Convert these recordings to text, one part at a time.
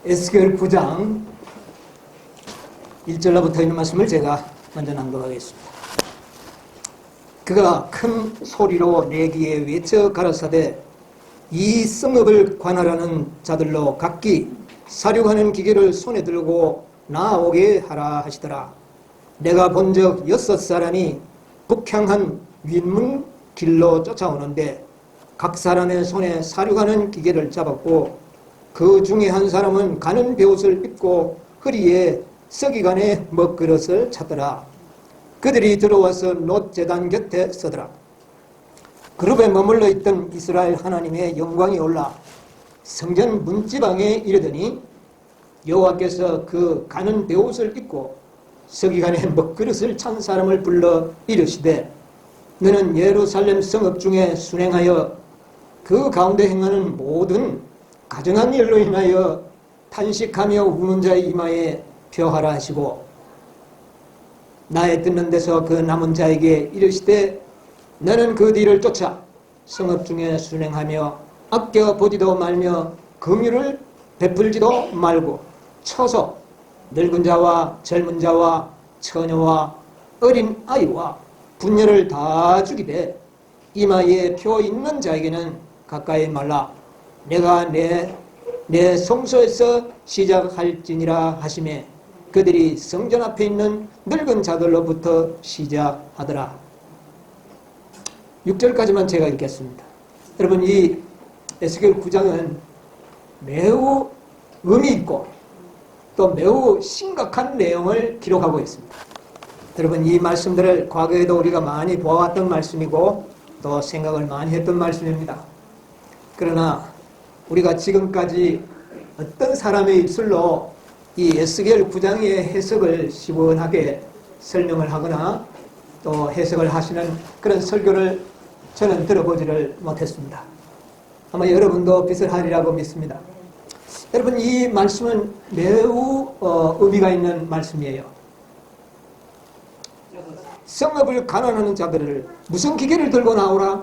에스겔 9장 1절로부터 있는 말씀을 제가 먼저 낭독하겠습니다. 그가 큰 소리로 내 귀에 외쳐 가라사대 이 성읍을 관할하는 자들로 각기 사륙하는 기계를 손에 들고 나오게 하라 하시더라. 내가 본적 6사람이 북향한 윗문 길로 쫓아오는데 각 사람의 손에 사륙하는 기계를 잡았고 그 중에 한 사람은 가는 베옷을 입고 허리에 서기관의 먹그릇을 찼더라. 그들이 들어와서 놋 제단 곁에 서더라. 그룹에 머물러 있던 이스라엘 하나님의 영광이 올라 성전 문지방에 이르더니 여호와께서 그 가는 베옷을 입고 서기관의 먹그릇을 찬 사람을 불러 이르시되 너는 예루살렘 성읍 중에 순행하여 그 가운데 행하는 모든 가증한 일로 인하여 탄식하며 우는 자의 이마에 표하라 하시고 나의 듣는 데서 그 남은 자에게 이르시되 너는 그 뒤를 쫓아 성읍 중에 순행하며 아껴 보지도 말며 긍휼을 베풀지도 말고 쳐서 늙은 자와 젊은 자와 처녀와 어린 아이와 분녀를 다 죽이되 이마에 표 있는 자에게는 가까이 말라. 내가 내 성소에서 시작할지니라 하시매 그들이 성전 앞에 있는 늙은 자들로부터 시작하더라. 6절까지만 제가 읽겠습니다. 여러분, 이 에스겔 9장은 매우 의미 있고 또 매우 심각한 내용을 기록하고 있습니다. 여러분, 이 말씀들을 과거에도 우리가 많이 보아왔던 말씀이고 또 생각을 많이 했던 말씀입니다. 그러나 우리가 지금까지 어떤 사람의 입술로 이 에스겔 9장의 해석을 시원하게 설명을 하거나 또 해석을 하시는 그런 설교를 저는 들어보지를 못했습니다. 아마 여러분도 비슷하리라고 믿습니다. 여러분, 이 말씀은 매우 의미가 있는 말씀이에요. 성읍을 가난하는 자들을 무슨 기계를 들고 나오라?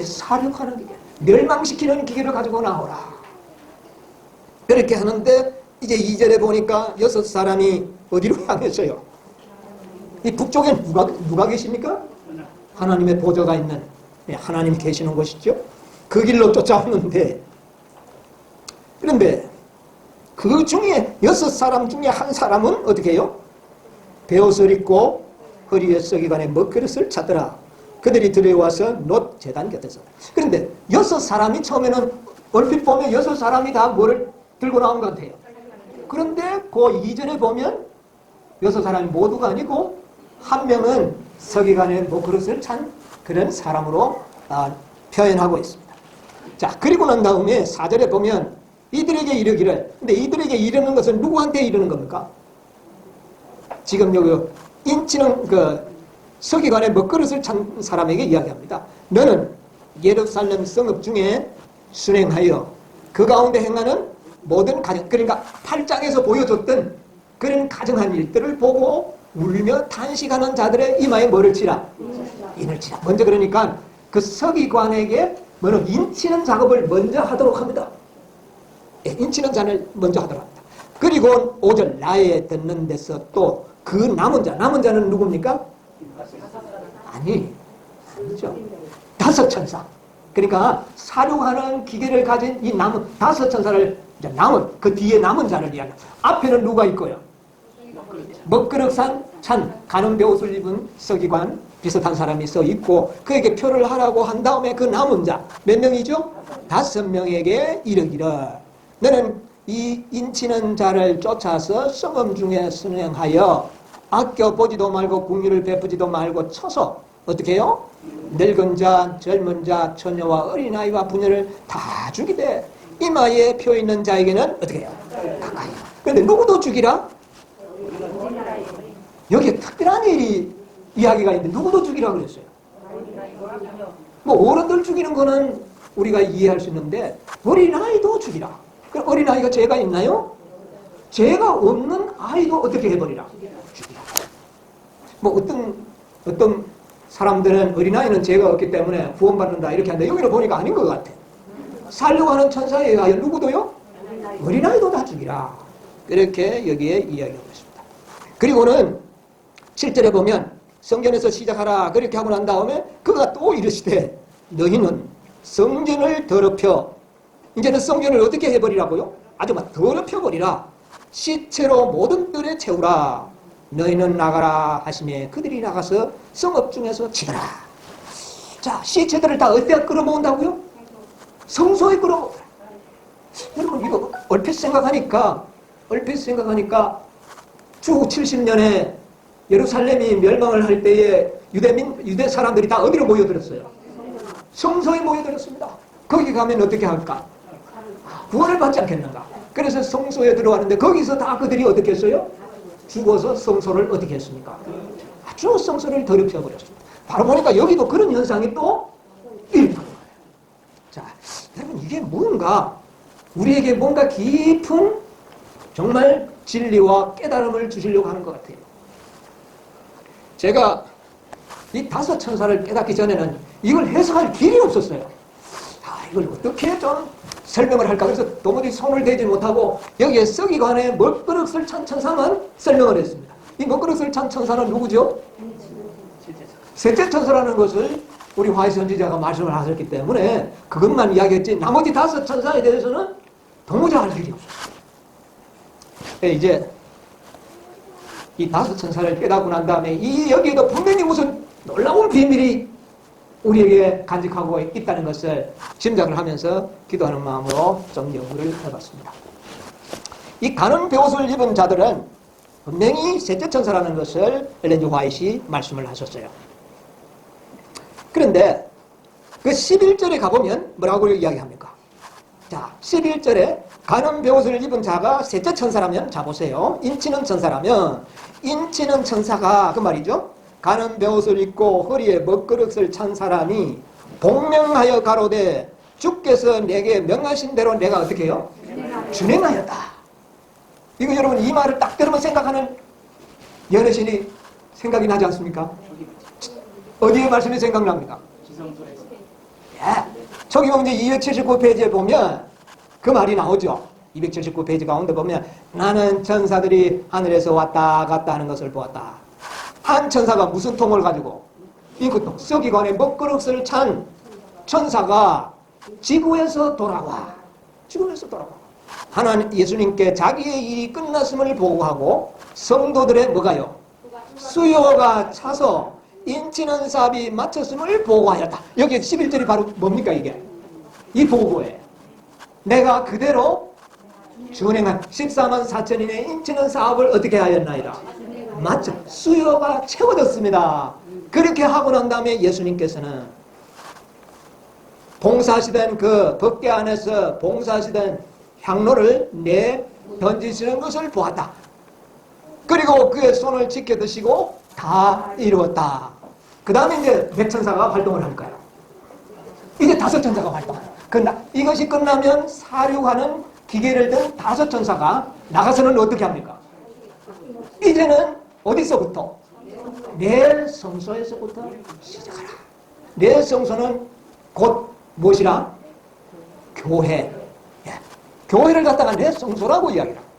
사륙하는 기계, 멸망시키는 기계를 가지고 나오라. 그렇게 하는데 이제 2절에 보니까 6사람이 어디로 향했어요? 이 북쪽에 누가 계십니까? 하나님의 보좌가 있는, 하나님 계시는 곳이죠. 그 길로 쫓아오는데, 그런데 그 중에 6사람 중에 한 사람은 어떻게 해요? 베옷을 입고 허리에 서기관의 먹그릇을 찼더라. 그들이 들어와서 놋 제단 곁에서. 그런데 6사람이 처음에는 얼핏 보면 6사람이 다 뭐를 들고 나온 것 같아요. 그런데 그 2절에 보면 6사람이 모두가 아니고 한 명은 서기관의 먹그릇을 찬 그런 사람으로 표현하고 있습니다. 자, 그리고 난 다음에 4절에 보면 이들에게 이르기를, 근데 이들에게 이르는 것은 누구한테 이르는 겁니까? 지금 여기 인치는 그 서기관의 먹그릇을 찬 사람에게 이야기합니다. 너는 예루살렘 성읍 중에 순행하여 그 가운데 행하는 모든 가정, 그러니까 8장에서 보여줬던 그런 가정한 일들을 보고 울며 탄식하는 자들의 이마에 뭐를 치라? 인을 치라. 먼저 그러니까 그 서기관에게 뭐는 인치는 작업을 먼저 하도록 합니다. 인치는 자를 먼저 하도록 합니다. 그리고 5절 나의 듣는 데서 또 그 남은 자는 누굽니까? 아니죠. 5천사. 그러니까 사륙하는 기계를 가진 이 남은 5천사를 이제 남은 그 뒤에 남은 자를 이야기합니다. 앞에는 누가 있고요? 먹그릇 찬 가는 베옷을 입은 서기관 비슷한 사람이 서 있고 그에게 표를 하라고 한 다음에 그 남은 자 몇 명이죠? 5명에게 이르기를 너는 이 인치는 자를 쫓아서 성읍 중에 순행하여 아껴 보지도 말고 긍휼을 베푸지도 말고 쳐서 어떻게 해요? 늙은 자, 젊은 자, 처녀와 어린아이와 부녀를 다 죽이되 이마에 표 있는 자에게는 어떻게 해요? 가까이. 그런데 누구도 죽이라? 여기에 특별한 일이 이야기가 있는데 누구도 죽이라 그랬어요. 뭐 어른들 죽이는 거는 우리가 이해할 수 있는데 어린아이도 죽이라. 그럼 어린아이가 죄가 있나요? 죄가 없는 아이도 어떻게 해버리라? 죽이라. 뭐 어떤 사람들은 어린아이는 죄가 없기 때문에 구원받는다 이렇게 하는데 여기는 보니까 아닌 것 같아. 살려고 하는 천사에 의하여 누구도요? 어린아이도 다 죽이라. 이렇게 여기에 이야기하고 있습니다. 그리고는 7절에 보면 성전에서 시작하라 그렇게 하고 난 다음에 그가 또 이르시되 너희는 성전을 더럽혀 이제는 성전을 어떻게 해버리라고요? 아주 막 더럽혀버리라. 시체로 모든 뜰에 채우라. 너희는 나가라 하시매 그들이 나가서 성읍 중에서 치더라. 자, 시체들을 다 어디에 끌어모은다고요? 성소에 끌어모으라. 여러분 이거 얼핏 생각하니까 주 70년에 예루살렘이 멸망을 할 때에 유대 사람들이 다 어디로 모여들었어요? 성소에 모여들었습니다. 거기 가면 어떻게 할까? 구원을 받지 않겠는가? 그래서 성소에 들어왔는데 거기서 다 그들이 어떻게 했어요? 죽어서 성소를 어떻게 했습니까? 아주 성소를 더럽혀버렸습니다. 바로 보니까 여기도 그런 현상이 또 일어나는 거예요. 자, 여러분 이게 뭔가 우리에게 뭔가 깊은 정말 진리와 깨달음을 주시려고 하는 것 같아요. 제가 이 5 천사를 깨닫기 전에는 이걸 해석할 길이 없었어요. 이걸 어떻게 좀 설명을 할까? 그래서 도무지 손을 대지 못하고 여기에 서기관의 먹그릇을 찬 천사만 설명을 했습니다. 이 먹그릇을 찬 천사는 누구죠? 셋째 천사라는 것을 우리 화해 선지자가 말씀을 하셨기 때문에 그것만 이야기했지 나머지 5 천사에 대해서는 도무지 알 길이 없어요. 이제 이 5 천사를 깨닫고 난 다음에 이 여기에도 분명히 무슨 놀라운 비밀이 우리에게 간직하고 있다는 것을 짐작을 하면서 기도하는 마음으로 좀 연구를 해봤습니다. 이 가는 베옷을 입은 자들은 분명히 셋째 천사라는 것을 엘렌 G. 화이트이 말씀을 하셨어요. 그런데 그 11절에 가보면 뭐라고 이야기합니까? 자, 11절에 가는 베옷을 입은 자가 셋째 천사라면, 자 보세요. 인치는 천사라면 인치는 천사가 그 말이죠. 가는 베옷을 입고 허리에 먹그릇을 찬 사람이 복명하여 가로되 주께서 내게 명하신 대로 내가 어떻게 해요? 준행하였다. 이거 여러분 이 말을 딱 들으면 생각하는 연애신이 생각이 나지 않습니까? 어디에 말씀이 생각납니까? 예. 저기 보면 이제 279페이지에 보면 그 말이 나오죠. 279페이지 가운데 보면 나는 천사들이 하늘에서 왔다 갔다 하는 것을 보았다. 한 천사가 무슨 통을 가지고 잉크통, 서기관의 먹그릇을 찬 천사가 지구에서 돌아와. 하나님 예수님께 자기의 일이 끝났음을 보고하고 성도들의 뭐가요? 수요가 차서 인치는 삽이 맞췄음을 보고하였다. 여기 11절이 바로 뭡니까 이게? 이 보고에 내가 그대로 준행한 14만 4천인의 인치는 사업을 어떻게 하였나이다? 맞죠. 수요가 채워졌습니다. 그렇게 하고 난 다음에 예수님께서는 봉사하시던 그 법궤 안에서 봉사하시던 향로를 내 던지시는 것을 보았다. 그리고 그의 손을 지켜 드시고 다 이루었다. 그 다음에 이제 몇 천사가 활동을 할까요? 이제 5 천사가 활동합니다. 이것이 끝나면 사륙하는 기계를 든 5 천사가 나가서는 어떻게 합니까? 이제는 어디서부터? 내 성소에서부터 시작하라. 내 성소는 곧 무엇이라? 교회. 예. 교회를 갖다가 내 성소라고 이야기를 합니다.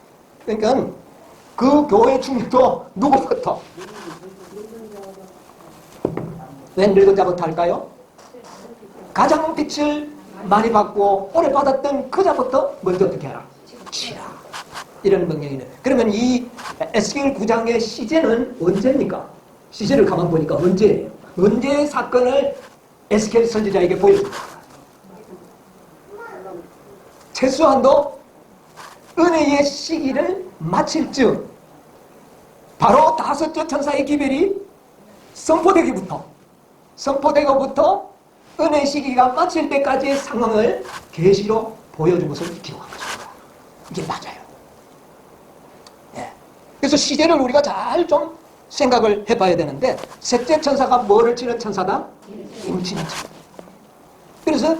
그러니까 그 교회 중에도 누구부터? 웬 늙은 자부터 할까요? 가장 빛을 많이 받고 오래 받았던 그 자부터 먼저 어떻게 하라? 치라. 이런 명령이네. 그러면 이 에스겔 9장의 시제는 언제입니까? 시제를 가만 보니까 언제예요? 언제의 사건을 에스겔 선지자에게 보여줍니까? 최소한도 은혜의 시기를 마칠 즈음 바로 5 천사의 기별이 선포되고부터 은혜 시기가 마칠 때까지의 상황을 계시로 보여준 것을 기록한 것입니다. 이게 맞아요. 네. 그래서 시제를 우리가 잘 좀 생각을 해봐야 되는데 셋째 천사가 뭐를 치는 천사다? 인치는 천사. 그래서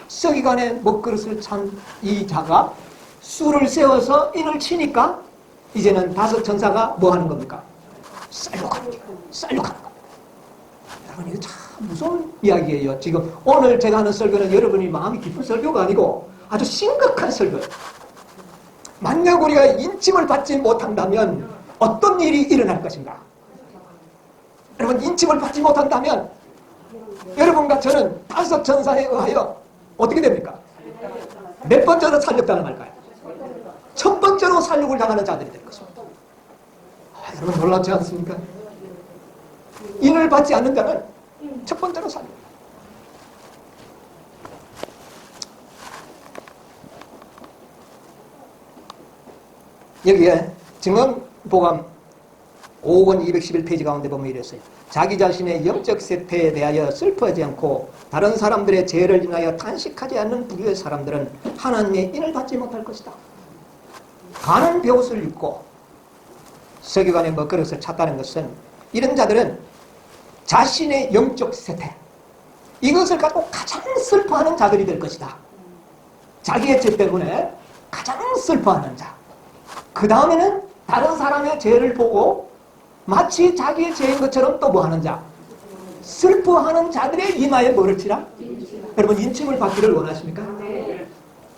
서기관의 먹그릇을 찬 이 자가 수를 세워서 인을 치니까 이제는 5 천사가 뭐 하는 겁니까? 쌀욕하는 겁니다. 여러분 이거 참 무서운 이야기예요. 지금 오늘 제가 하는 설교는 여러분이 마음이 깊은 설교가 아니고 아주 심각한 설교예요. 만약 우리가 인침을 받지 못한다면 어떤 일이 일어날 것인가? 여러분, 인침을 받지 못한다면 여러분과 저는 5 천사에 의하여 어떻게 됩니까? 몇 번째로 살육당할까요? 첫 번째로 살육을 당하는 자들이 될 것입니다. 여러분 놀랍지 않습니까? 인을 받지 않는 자는 첫 번째로 살육. 여기에 증언보감 5권 211페이지 가운데 보면 이랬어요. 자기 자신의 영적 세태에 대하여 슬퍼하지 않고 다른 사람들의 죄를 인하여 탄식하지 않는 부류의 사람들은 하나님의 인을 받지 못할 것이다. 가는 베옷을 입고 서기관의 먹그릇을 찼다는 것은 이런 자들은 자신의 영적 세태, 이것을 갖고 가장 슬퍼하는 자들이 될 것이다. 자기의 죄 때문에 가장 슬퍼하는 자. 그 다음에는 다른 사람의 죄를 보고 마치 자기의 죄인 것처럼 또 뭐하는 자? 슬퍼하는 자들의 이마에 뭐를 치라? 여러분 인침을 받기를 원하십니까?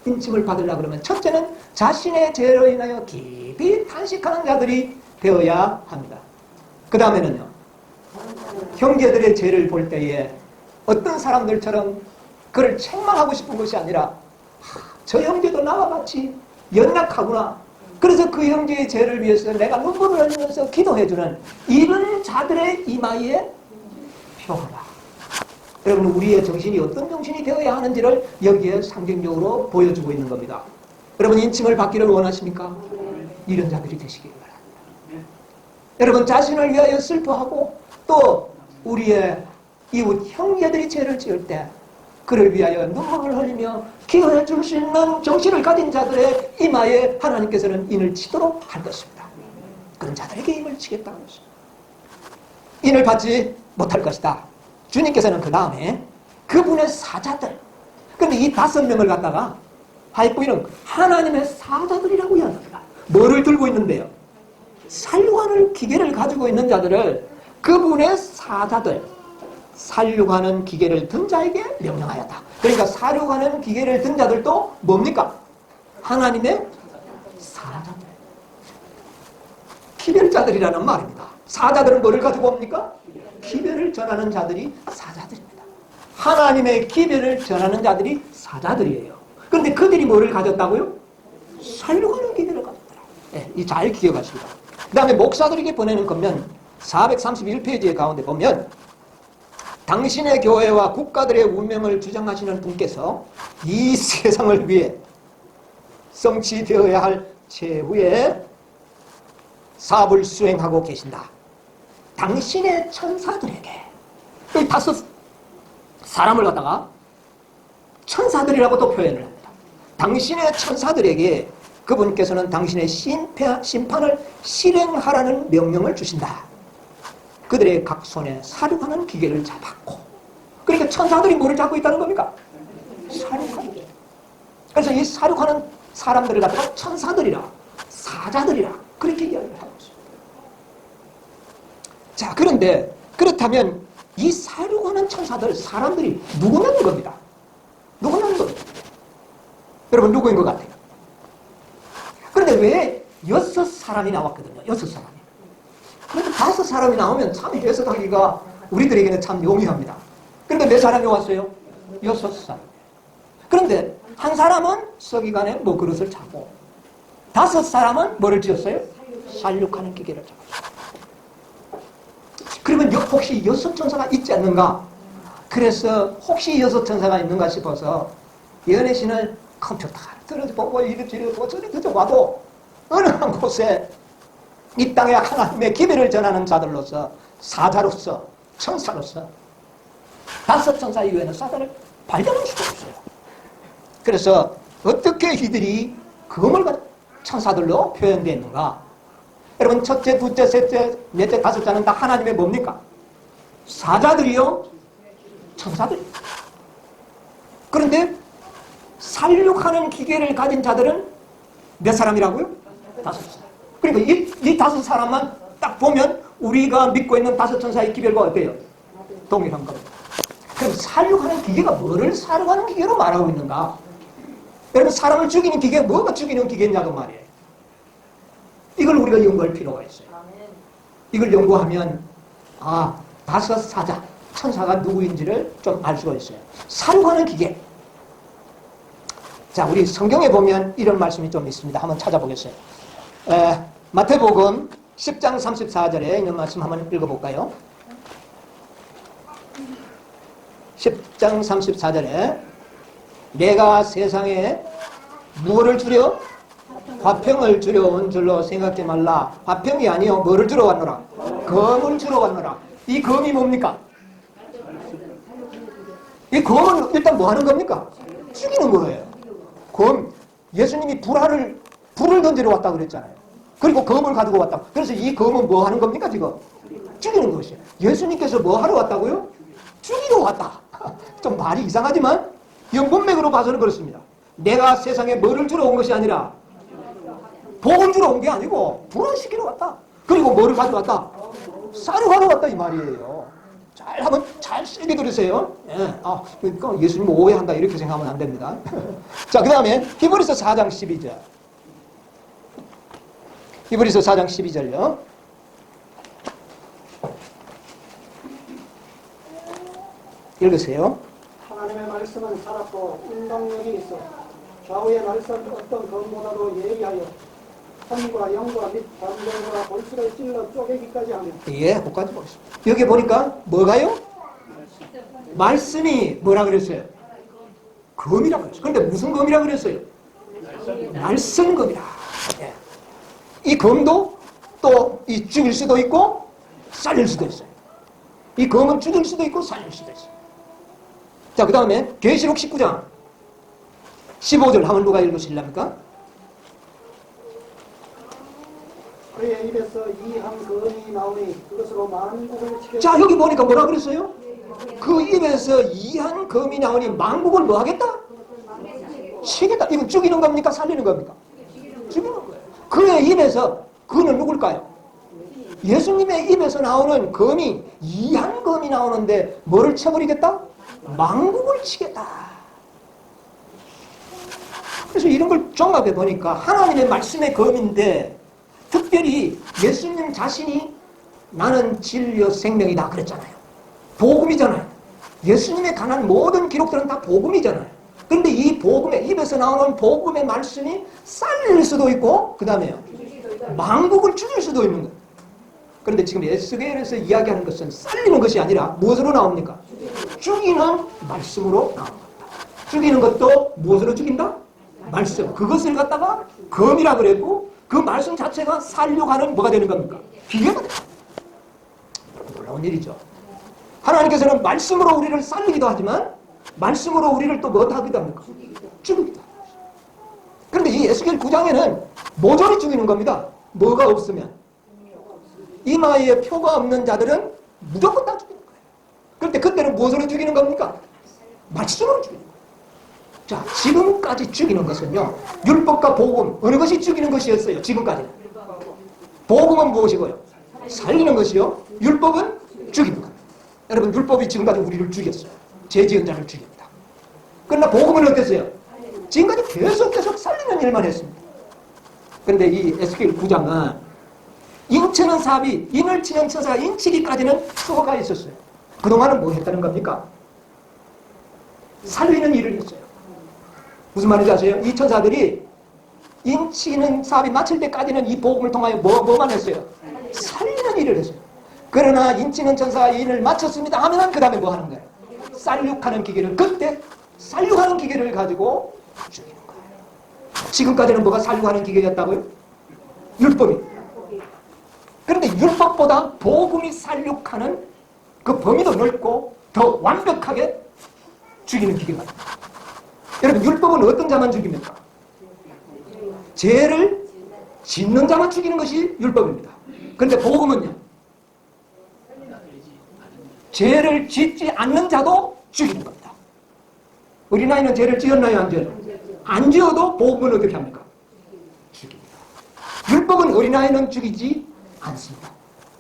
인침을 받으려고 그러면 첫째는 자신의 죄로 인하여 깊이 탄식하는 자들이 되어야 합니다. 그 다음에는요, 형제들의 죄를 볼 때에 어떤 사람들처럼 그를 책망하고 싶은 것이 아니라 저 형제도 나와 같이 연약하구나. 그래서 그 형제의 죄를 위해서 내가 눈물을 흘리면서 기도해주는 이런 자들의 이마에 표하라. 여러분, 우리의 정신이 어떤 정신이 되어야 하는지를 여기에 상징적으로 보여주고 있는 겁니다. 여러분, 인침을 받기를 원하십니까? 이런 자들이 되시길 바랍니다. 여러분, 자신을 위하여 슬퍼하고 또 우리의 이웃 형제들이 죄를 지을 때 그를 위하여 눈물을 흘리며 기도해 줄 수 있는 정신을 가진 자들의 이마에 하나님께서는 인을 치도록 할 것입니다. 그런 자들에게 인을 치겠다는 것입니다. 인을 받지 못할 것이다. 주님께서는 그 다음에 그분의 사자들, 그런데 이 5명을 갖다가 하이뿌이는 하나님의 사자들이라고 이야기합니다. 뭐를 들고 있는데요? 살육하는 기계를 가지고 있는 자들을 그분의 사자들, 살육하는 기계를 든 자에게 명령하였다. 그러니까 살육하는 기계를 든 자들도 뭡니까? 하나님의 사자들, 기별자들이라는 말입니다. 사자들은 뭐를 가지고 옵니까? 기별을 전하는 자들이 사자들입니다. 하나님의 기별을 전하는 자들이 사자들이에요. 그런데 그들이 뭐를 가졌다고요? 살육하는 기계를 가졌더라. 네, 이 잘 기억하시기 바랍니다. 그 다음에 목사들에게 보내는 것면 431페이지에 가운데 보면 당신의 교회와 국가들의 운명을 주장하시는 분께서 이 세상을 위해 성취되어야 할 최후의 사업을 수행하고 계신다. 당신의 천사들에게, 이 5 사람을 갖다가 천사들이라고도 표현을 합니다. 당신의 천사들에게 그분께서는 당신의 심판을 실행하라는 명령을 주신다. 그들의 각 손에 사륙하는 기계를 잡았고, 그러니까 천사들이 뭐를 잡고 있다는 겁니까? 사륙하는 기. 그래서 이 사륙하는 사람들을 갖다가 천사들이라, 사자들이라 그렇게 이야기를 하고 있습니다. 자, 그런데 그렇다면 이 사륙하는 천사들, 사람들이 누구냐는 겁니다. 누구냐는 겁니다. 여러분, 누구인 것 같아요? 그런데 왜 6 사람이 나왔거든요? 6 사람이. 그런데 5 사람이 나오면 참 해석하기가 우리들에게는 참 용이합니다. 그런데 몇 사람이 왔어요? 6 사람. 그런데 한 사람은 서기관에 먹그릇을 차고 5 사람은 뭐를 지었어요? 살육하는 기계를 잡았어요. 그러면 혹시 6 천사가 있지 않는가? 그래서 혹시 6 천사가 있는가 싶어서 연애신을 컴퓨터가 들어보고 이리저리 보고 저리 들어와도 어느 한 곳에 이 땅에 하나님의 기별을 전하는 자들로서, 사자로서, 천사로서 5 천사 이외에는 사자를 발견할 수가 없어요. 그래서 어떻게 이들이 그걸 천사들로 표현되어 있는가? 여러분, 첫째, 둘째, 셋째, 넷째, 5자는 다 하나님의 뭡니까? 사자들이요? 천사들이요. 그런데 살육하는 기계를 가진 자들은 몇 사람이라고요? 5 사람. 그러니까 이 5 사람만 딱 보면 우리가 믿고 있는 5 천사의 기별과 어때요? 동일한 겁니다. 그럼 살육하는 기계가 뭐를 살육하는 기계로 말하고 있는가? 여러분, 사람을 죽이는 기계가 뭐가 죽이는 기계냐고 말이에요. 이걸 우리가 연구할 필요가 있어요. 이걸 연구하면 다섯 사자, 천사가 누구인지를 좀 알 수가 있어요. 사료하는 기계. 자, 우리 성경에 보면 이런 말씀이 좀 있습니다. 한번 찾아보겠어요. 마태복음 10장 34절에 있는 말씀 한번 읽어볼까요? 10장 34절에 내가 세상에 무엇을 주려? 화평을 주려 온 줄로 생각지 말라. 화평이 아니요 뭐를 주러 왔노라? 검을 주러 왔노라. 이 검이 뭡니까? 이 검은 일단 뭐 하는 겁니까? 죽이는 거예요. 검. 예수님이 불을 던지러 왔다고 그랬잖아요. 그리고 검을 가지고 왔다. 그래서 이 검은 뭐 하는 겁니까 지금? 죽이는 것이에요. 예수님께서 뭐 하러 왔다고요? 죽이러 왔다. 좀 말이 이상하지만 영문맥으로 봐서는 그렇습니다. 내가 세상에 뭐를 주러 온 것이 아니라 복을 주러 온 게 아니고 불안시키러 왔다. 그리고 뭐를 가져왔다? 사료하러 왔다 이 말이에요. 한번 잘 세게 들으세요. 예. 그러니까 예수님 오해한다 이렇게 생각하면 안 됩니다. 자, 그 다음에 히브리서 4장 12절. 히브리서 4장 12절요. 읽으세요. 하나님의 말씀은 살았고 운동력이 있어 좌우의 말씀 어떤 검보다도 예리하여 혼과 영과 및 관절과 골수를 찔러 쪼개기까지 하며 거기까지 보겠습니다. 여기 보니까 뭐가요? 말씀이 뭐라 그랬어요? 검이라고 그랬어요. 그런데 무슨 검이라고 그랬어요? 말씀검이라. 예. 이 검도 또 이 죽일 수도 있고 살릴 수도 있어요. 이 검은 죽일 수도 있고 살릴 수도 있어요. 자, 그 다음에 계시록 19장 15절 한번 누가 읽으실랍니까? 그의 입에서 이한 검이 나오니 그것으로 만국을 치게. 자, 여기 보니까 뭐라 그랬어요? 그 입에서 이한 검이 나오니 만국을 뭐 하겠다? 치겠다. 이건 죽이는 겁니까? 살리는 겁니까? 죽이는 거예요. 그의 입에서, 그는 누굴까요? 예수님의 입에서 나오는 검이 이한 검이 나오는데 뭐를 쳐버리겠다? 만국을 치겠다. 그래서 이런 걸 종합해 보니까 하나님의 말씀의 검인데 특별히 예수님 자신이 나는 진리요 생명이다 그랬잖아요. 복음이잖아요. 예수님에 관한 모든 기록들은 다 복음이잖아요. 그런데 이 복음의 입에서 나오는 복음의 말씀이 살릴 수도 있고 그 다음에요 만국을 죽일 수도 있는 거예요. 그런데 지금 에스겔에서 이야기하는 것은 살리는 것이 아니라 무엇으로 나옵니까? 죽이는 말씀으로 나옵니다. 죽이는 것도 무엇으로 죽인다? 말씀. 그것을 갖다가 검이라 그랬고 그 말씀 자체가 살려고 하는 뭐가 되는 겁니까? 기계가 됩니다. 놀라운 일이죠. 하나님께서는 말씀으로 우리를 살리기도 하지만 말씀으로 우리를 또 뭐 하기도 합니까? 죽이기도 합니다. 그런데 이 에스겔 9장에는 모조리 죽이는 겁니다. 뭐가 없으면. 이마에 표가 없는 자들은 무조건 다 죽이는 거예요. 그런데 그때는 무엇으로 죽이는 겁니까? 말씀으로 죽이는 거예요. 자, 지금까지 죽이는 것은요. 율법과 복음 어느 것이 죽이는 것이었어요. 지금까지는. 복음은 무엇이고요? 살리는 것이요. 율법은 죽이는 겁니다. 여러분 율법이 지금까지 우리를 죽였어요. 죄 지은 자를 죽입니다. 그러나 복음은 어땠어요? 지금까지 계속 살리는 일만 했습니다. 그런데 이 에스겔 9장은 인치는 사비, 인을 치는 천사가 인치기까지는 수호가 있었어요. 그동안은 뭐 했다는 겁니까? 살리는 일을 했어요. 무슨 말인지 아세요? 이 천사들이 인치는 사비 마칠 때까지는 이 복음을 통하여 뭐만 했어요? 살리는 일을 했어요. 그러나 인치는 천사가 인을 마쳤습니다 하면 그 다음에 뭐 하는 거예요? 쌀육하는 기계를 그때 쌀육하는 기계를 가지고 죽이는 거예요. 지금까지는 뭐가 쌀육하는 기계였다고요? 율법이. 그런데 율법보다 복음이 살육하는 그 범위도 넓고 더 완벽하게 죽이는 기계가 됩니다. 여러분 율법은 어떤 자만 죽입니까? 죄를 짓는 자만 죽이는 것이 율법입니다. 그런데 복음은요. 죄를 짓지 않는 자도 죽이는 겁니다. 어린아이는 죄를 지었나요? 안 지었나요? 안 지어도 복음은 어떻게 합니까? 죽입니다. 율법은 어린아이는 죽이지 않습니다.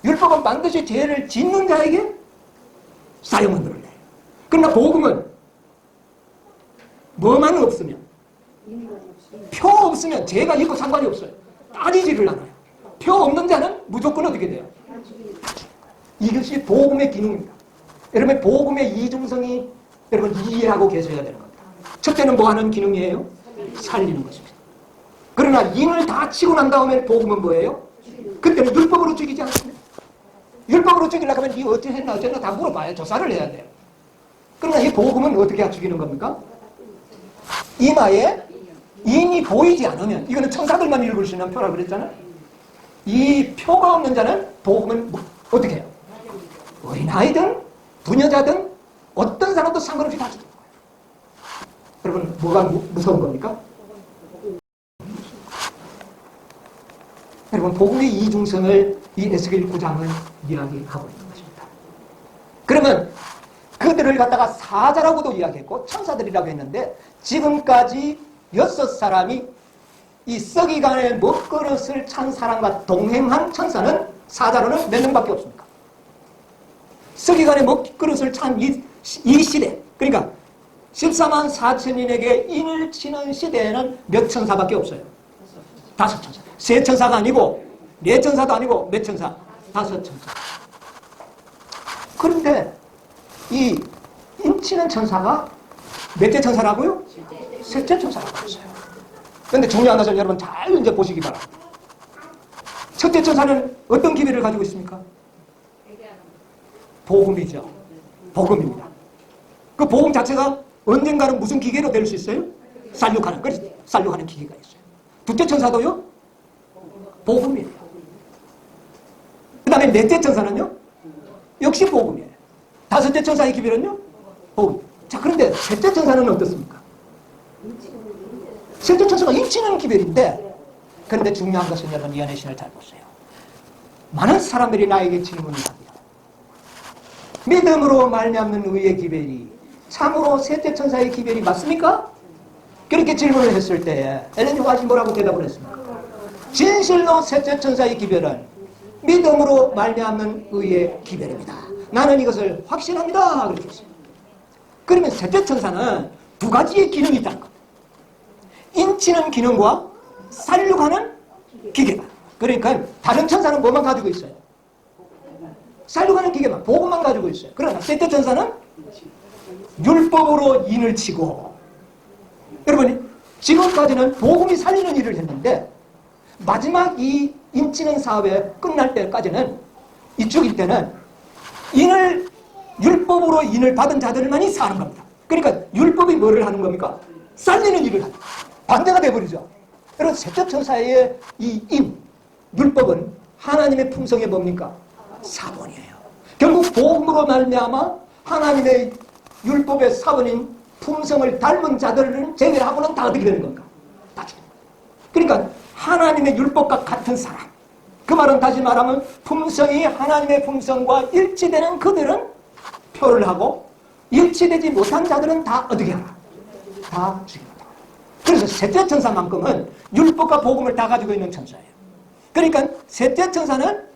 율법은 반드시 죄를 짓는 자에게 사형을 늘어내요. 그러나 복음은 뭐만 없으면 표 없으면 죄가 있고 상관이 없어요. 따지지를 않아요. 표 없는 자는 무조건 어떻게 돼요? 이것이 복음의 기능입니다. 여러분 복음의 이중성이 여러분 이해하고 계셔야 되는 겁니다. 첫째는 뭐 하는 기능이에요? 살리는 것입니다. 그러나 인을 다 치고 난 다음에 복음은 뭐예요? 그때는 율법으로 죽이지 않습니다. 율법으로 죽이려고 하면 니 어떻게 했나 어쨌나 다 물어봐야 조사를 해야 돼요. 그러나 이 복음은 어떻게 죽이는 겁니까? 이마에 인이 보이지 않으면, 이거는 천사들만 읽을 수 있는 표라고 그랬잖아요. 이 표가 없는 자는 복음은 어떻게 해요? 어린아이든 부녀자든 어떤 사람도 상관없이 다 죽이는 거예요. 여러분 뭐가 무서운 겁니까? 여러분 복음의 이중성을 이 에스겔 9장은 이야기하고 있는 것입니다. 그러면 그들을 갖다가 사자라고도 이야기했고 천사들이라고 했는데 지금까지 6사람이 이 썩이간의 먹그릇을 찬 사람과 동행한 천사는 사자로는 몇 명밖에 없습니까? 썩이간의 먹그릇을 찬 이 시대, 그러니까 14만 4천인에게 인을 치는 시대에는 몇 천사밖에 없어요? 5천사. 세 천사가 아니고 네 천사도 아니고 몇 천사? 5천사. 그런데 이 인치는 천사가 몇째 천사라고요? 셋째 천사라고 했어요. 그런데 중요한 것을 여러분 잘 이제 보시기 바랍니다. 첫째 천사는 어떤 기별을 가지고 있습니까? 복음이죠. 복음입니다. 그 복음 자체가 언젠가는 무슨 기계로 될 수 있어요? 쌀육하는, 그래서 쌀육하는 기계가 있어요. 둘째 천사도요? 복음이에요. 그 다음에 넷째 천사는요? 역시 복음이에요. 다섯째 천사의 기별은요? 복음. 자, 그런데 셋째 천사는 어떻습니까? 셋째 천사가 인치는 기별인데, 그런데 중요한 것은 여러분 이 안의 신을 잘 보세요. 많은 사람들이 나에게 질문을 합니다. 믿음으로 말미암는 의의 기별이 참으로 셋째 천사의 기별이 맞습니까? 그렇게 질문을 했을 때에 엘렌 지 화이트는 뭐라고 대답을 했습니까? 진실로 셋째 천사의 기별은 믿음으로 말미암는 의의 기별입니다. 나는 이것을 확신합니다. 그렇게 했습니다. 그러면 셋째 천사는 두 가지의 기능이 있다는 겁니다. 인치는 기능과 살육하는 기계가. 그러니까 다른 천사는 뭐만 가지고 있어요? 살육하는 기계만, 복음만 가지고 있어요. 그러나 셋째 천사는 율법으로 인을 치고, 여러분이 지금까지는 복음이 살리는 일을 했는데 마지막 이 인치는 사업에 끝날 때까지는 이 죽일 때는 율법으로 인을 받은 자들만이 사는 겁니다. 그러니까 율법이 뭐를 하는 겁니까? 살리는 일을 하는, 반대가 돼버리죠. 여러분 셋째 천사의 이 율법은 하나님의 품성의 뭡니까? 사본이에요. 결국 복음으로 말미암아 하나님의 율법의 사본인 품성을 닮은 자들을 제외하고는 다 어떻게 되는 건가? 다 죽는 거예요. 그러니까 하나님의 율법과 같은 사람, 그 말은 다시 말하면 품성이 하나님의 품성과 일치되는 그들은 표를 하고 일치되지 못한 자들은 다 어떻게 하나? 다 죽입니다. 그래서 셋째 천사만큼은 율법과 복음을 다 가지고 있는 천사예요. 그러니까 셋째 천사는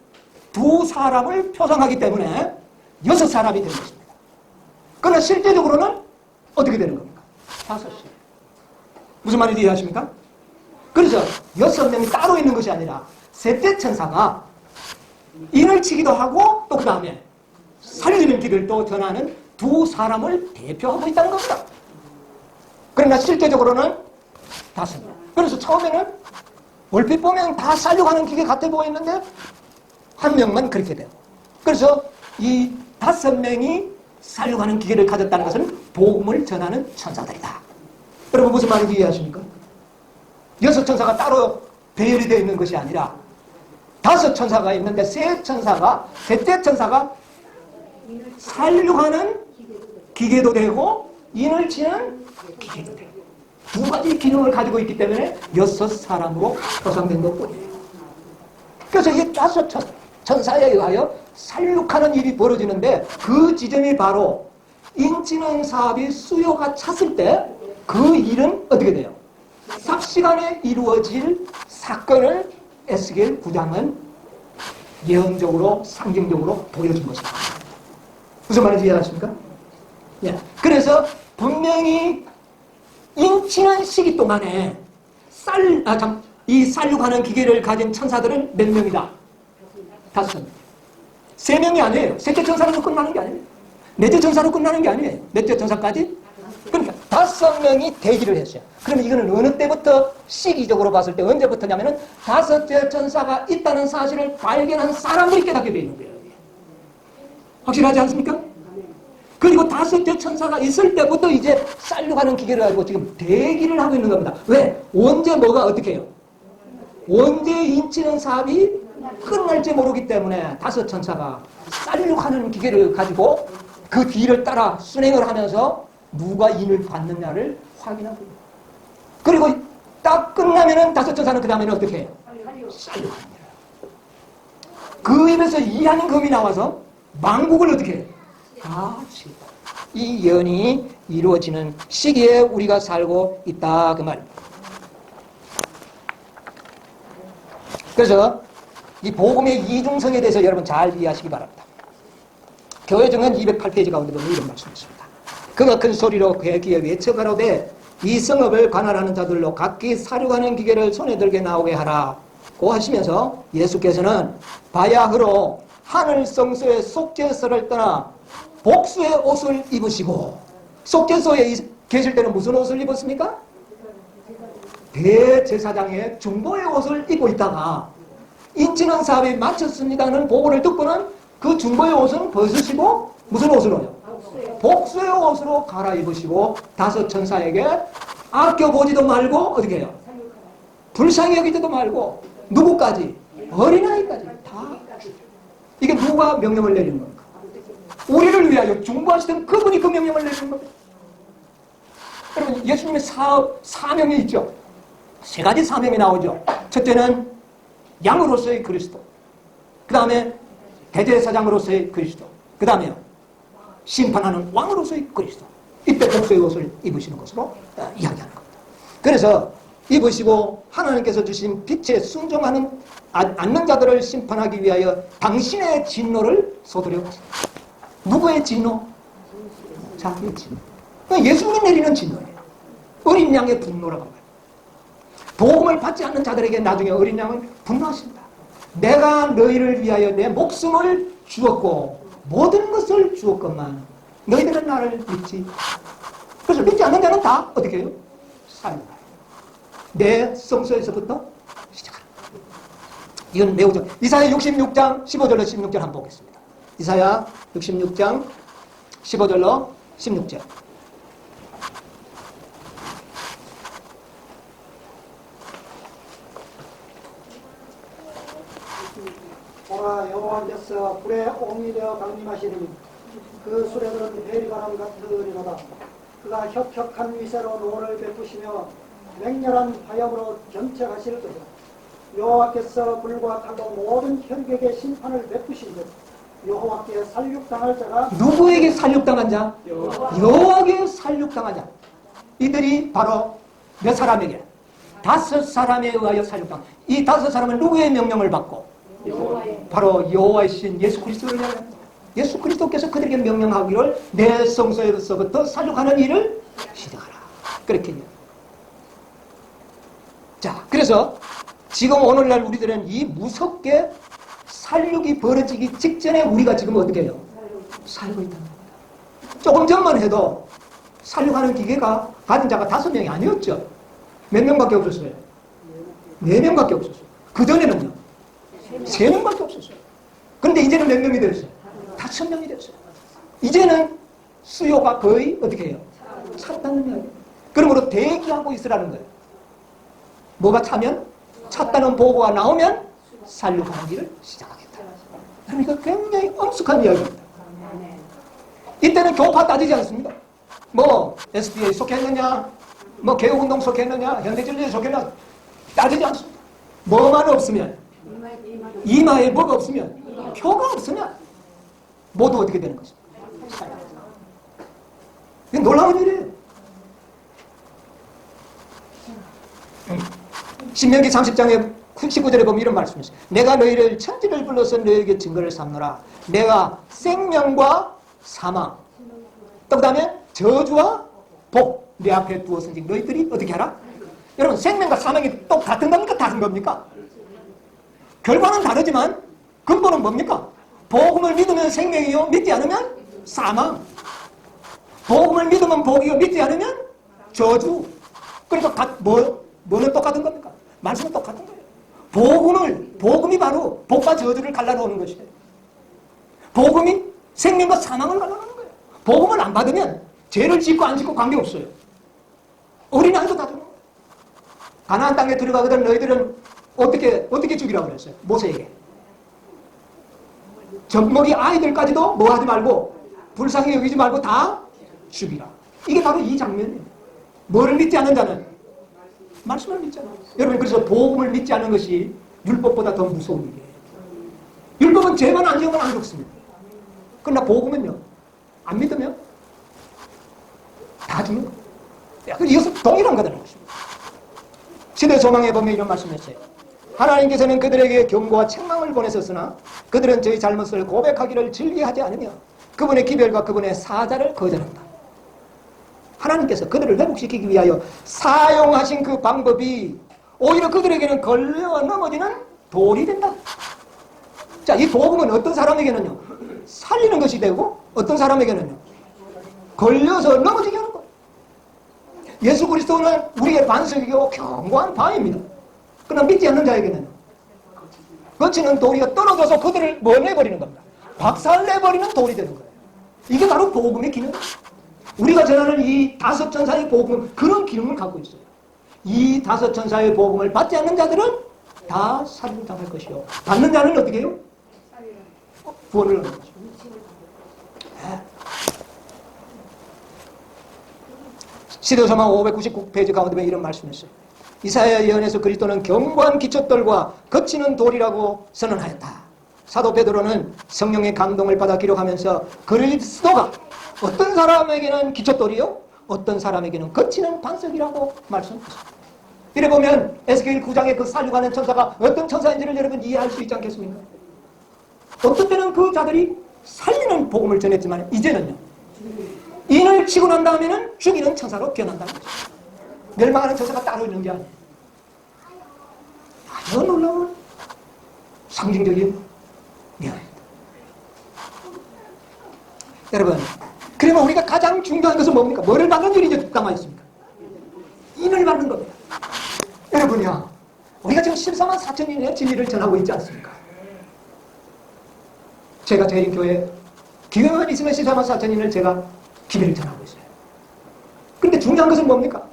두 사람을 표상하기 때문에 6사람이 되는 것입니다. 그러나 실제적으로는 어떻게 되는 겁니까? 5이에요. 무슨 말인지 이해하십니까? 그래서 6명이 따로 있는 것이 아니라 셋째 천사가 인을 치기도 하고 또 그 다음에 살리는 길을 또 전하는 두 사람을 대표하고 있다는 겁니다. 그러나 실제적으로는 5명. 그래서 처음에는 얼핏 보면 다 살려가는 기계 같아 보였는데 한 명만 그렇게 돼요. 그래서 이 5명이 살려가는 기계를 가졌다는 것은 복음을 전하는 천사들이다. 여러분 무슨 말인지 이해하십니까? 6천사가 따로 배열이 되어 있는 것이 아니라 5천사가 있는데 셋째 천사가 살려가는 기계도 되고 인을 치는 기계도 되고 두 가지 기능을 가지고 있기 때문에 6사람으로 표상된 것뿐이에요. 그래서 이 5천사에 의하여 살육하는 일이 벌어지는데 그 지점이 바로 인치는 사업이 수요가 찼을 때 그 일은 어떻게 돼요? 삽시간에 이루어질 사건을 에스겔 9장은 예언적으로 상징적으로 보여준 것입니다. 무슨 말인지 이해하십니까? 예. 그래서 분명히 인치는 시기 동안에 이 살육하는 기계를 가진 천사들은 몇 명이다? 5명. 3명이 아니에요. 셋째 천사로 끝나는 게 아니에요. 넷째 천사로 끝나는 게 아니에요. 넷째 천사까지? 그러니까 5명이 대기를 했어요. 그러면 이거는 어느 때부터 시기적으로 봤을 때 언제부터냐면은 5째 천사가 있다는 사실을 발견한 사람들이 깨닫게 되어 있는 거예요. 확실하지 않습니까? 그리고 5째 천사가 있을 때부터 이제 살려가는 기계를 가지고 지금 대기를 하고 있는 겁니다. 왜? 언제 뭐가 어떻게 해요? 언제 인치는 사업이 끝날지 모르기 때문에 5 천사가 살려가는 기계를 가지고 그 뒤를 따라 순행을 하면서 누가 인을 받느냐를 확인하고 있는 거예요. 그리고 딱 끝나면은 5 천사는 그 다음에는 어떻게 해요? 살려갑니다. 그 입에서 이하는 검이 나와서 만국을 어떻게 해요? 같이 이 연이 이루어지는 시기에 우리가 살고 있다 그 말입니다. 그래서 이 복음의 이중성에 대해서 여러분 잘 이해하시기 바랍니다. 교회 정은 208페이지 가운데 보면 이런 말씀이 있습니다. 그가 큰 소리로 그의 귀에 외쳐가로되 이 성읍을 관할하는 자들로 각기 사륙하는 기계를 손에 들게 나오게 하라고 하시면서 예수께서는 바야흐로 하늘 성소의 속죄소를 떠나 복수의 옷을 입으시고, 속죄소에 계실 때는 무슨 옷을 입었습니까? 대제사장의 중보의 옷을 입고 있다가 인치는 사업이 마쳤습니다는 보고를 듣고는 그 중보의 옷은 벗으시고 무슨 옷으로요? 복수의 옷으로 갈아입으시고 5 천사에게 아껴보지도 말고 어떻게 해요? 불쌍히 여기지도 말고 누구까지? 어린아이까지 다. 이게 누가 명령을 내리는 겁니까? 우리를 위하여 중보하시던 그분이 그 명령을 내리는 겁니다. 여러분, 예수님의 사명이 있죠. 3가지 사명이 나오죠. 첫째는 양으로서의 그리스도, 그 다음에 대제사장으로서의 그리스도, 그 다음에 심판하는 왕으로서의 그리스도. 이때 복수의 옷을 입으시는 것으로 이야기하는 겁니다. 그래서 입으시고 하나님께서 주신 빛에 순종하는 않는 자들을 심판하기 위하여 당신의 진노를 쏟으려 하십니다. 누구의 진노? 자기의 진노. 예수님이 내리는 진노예요. 어린 양의 분노라고 합니다. 복음을 받지 않는 자들에게 나중에 어린 양은 분노하십니다. 내가 너희를 위하여 내 목숨을 주었고 모든 것을 주었건만 너희들은 나를 믿지. 그래서 믿지 않는 자는 다 어떻게 해요? 살인다. 내 성소에서부터 시작합니다. 이건 매우 좀. 이사야 66장 15절로 16절 한번 보겠습니다. 이사야 66장 15절로 16절. 보라, 여호와께서 불에 옥리되어 강림하시리니 그 수레들은 해리바람 같으리로다. 그가 혁혁한 위세로 노를 베푸시며 맹렬한 화염으로 견책하실 것이다. 여호와께서 불과 타고 모든 혈객의 심판을 베푸신 것. 여호와께 살육당할 자가 누구에게 살육당한 자? 여호와께 살육당한 자. 이들이 바로 몇 사람에게? 5 사람에 의하여 살육당. 이 5 사람은 누구의 명령을 받고? 바로 여호와의 신 예수 그리스도를 향합니다. 예수 그리스도께서 그들에게 명령하기를 내 성소에서부터 살육하는 일을 시작하라. 그렇게 해요. 자, 그래서 지금 오늘날 우리들은 이 무섭게 살육이 벌어지기 직전에 우리가 지금 어떻게 해요? 살고 있다는 겁니다. 조금 전만 해도 살육하는 기계가 가진 자가 5명이 아니었죠. 몇 명밖에 없었어요? 4명밖에 없었어요. 그전에는요? 3명밖에 없었어요. 그런데 이제는 몇 명이 됐어요? 5명이 됐어요. 이제는 수요가 거의 어떻게 해요? 찼다는 이야기예요. 그러므로 대기하고 있으라는 거예요. 뭐가 차면? 찼다는 보고가 나오면 살육하는 일을 시작하겠다. 그러니까 굉장히 엄숙한 이야기입니다. 이때는 교파 따지지 않습니다. 뭐 SBA에 속했느냐, 뭐 개혁운동 속했느냐, 현대진리에 속했느냐 따지지 않습니다. 뭐만 없으면, 이마에 뭐가 없으면, 표가 없으면 모두 어떻게 되는 것입니까? 이게 놀라운 일이에요. 신명기 30장에 19절에 보면 이런 말씀이 있어요. 내가 너희를 천지를 불러서 너희에게 증거를 삼노라. 내가 생명과 사망, 또 그 다음에 저주와 복 내 앞에 두었으니 너희들이 어떻게 하라? 여러분 생명과 사망이 똑같은 겁니까? 다른 겁니까? 결과는 다르지만 근본은 뭡니까? 복음을 믿으면 생명이요, 믿지 않으면 사망. 복음을 믿으면 복이요, 믿지 않으면 저주. 그러니까 뭐는 똑같은 겁니까? 말씀은 똑같은 거예요. 복음이 바로 복과 저주를 갈라놓는 것이에요. 복음이 생명과 사망을 갈라놓는 거예요. 복음을 안 받으면 죄를 짓고 안 짓고 관계없어요. 어린아이도 다 죽는 거예요. 가나안 땅에 들어가거든 너희들은 어떻게 죽이라고 그랬어요? 모세에게. 젖먹이 아이들까지도 뭐 하지 말고 불쌍히 여기지 말고 다 죽이라. 이게 바로 이 장면이에요. 뭐를 믿지 않는 자는 말씀을 믿지 않아요. 여러분 그래서 복음을 믿지 않는 것이 율법보다 더 무서운 일이에요. 율법은 죄만 안 지으면 안 죽습니다. 그러나 복음은요, 안 믿으면 다 죽는 거예요. 이것은 동일한 거라는 것입니다. 시대 조망에 보면 이런 말씀했어요. 하나님께서는 그들에게 경고와 책망을 보내셨으나 그들은 저희 잘못을 고백하기를 즐겨하지 않으며 그분의 기별과 그분의 사자를 거절한다. 하나님께서 그들을 회복시키기 위하여 사용하신 그 방법이 오히려 그들에게는 걸려 넘어지는 돌이 된다. 자, 이 복음은 어떤 사람에게는요, 살리는 것이 되고 어떤 사람에게는요, 걸려서 넘어지게 하는 거예요. 예수 그리스도는 우리의 반석이고 견고한 바위입니다. 그러나 믿지 않는 자에게는 거치는 돌이가 떨어져서 그들을 뭐 내버리는 겁니다. 박살내버리는 돌이 되는 거예요. 이게 바로 복음의 기능이에요. 우리가 전하는 이 다섯 천사의 복음은 그런 기능을 갖고 있어요. 이 다섯 천사의 복음을 받지 않는 자들은 다 살인당할 것이요. 받는 자는 어떻게 해요? 구원을 얻는 것이요. 시대서만 599페이지 가운데 이런 말씀이 있어요. 이사야 예언에서 그리스도는 견고한 기초돌과 거치는 돌이라고 선언하였다. 사도 베드로는 성령의 감동을 받아 기록하면서 그리스도가 어떤 사람에게는 기초돌이요, 어떤 사람에게는 거치는 반석이라고 말씀했습니다. 이래 보면 에스겔 9장의 그 살려가는 천사가 어떤 천사인지를 여러분 이해할 수 있지 않겠습니까? 어떤 때는 그 자들이 살리는 복음을 전했지만 이제는요, 인을 치고 난 다음에는 죽이는 천사로 변한다는 거죠. 멸망하는 천사가 따로 있는 게 아니에요. 아주 놀라운 상징적인 내용입니다. 여러분, 그러면 우리가 가장 중요한 것은 뭡니까? 뭐를 받는 일이 이제 남아 있습니까? 인을 받는 겁니다. 여러분이요, 우리가 지금 14만 4천인의 진리를 전하고 있지 않습니까? 제가 대림교회 기회만 있으면 14만 4천인을 제가 기회를 전하고 있어요. 그런데 중요한 것은 뭡니까?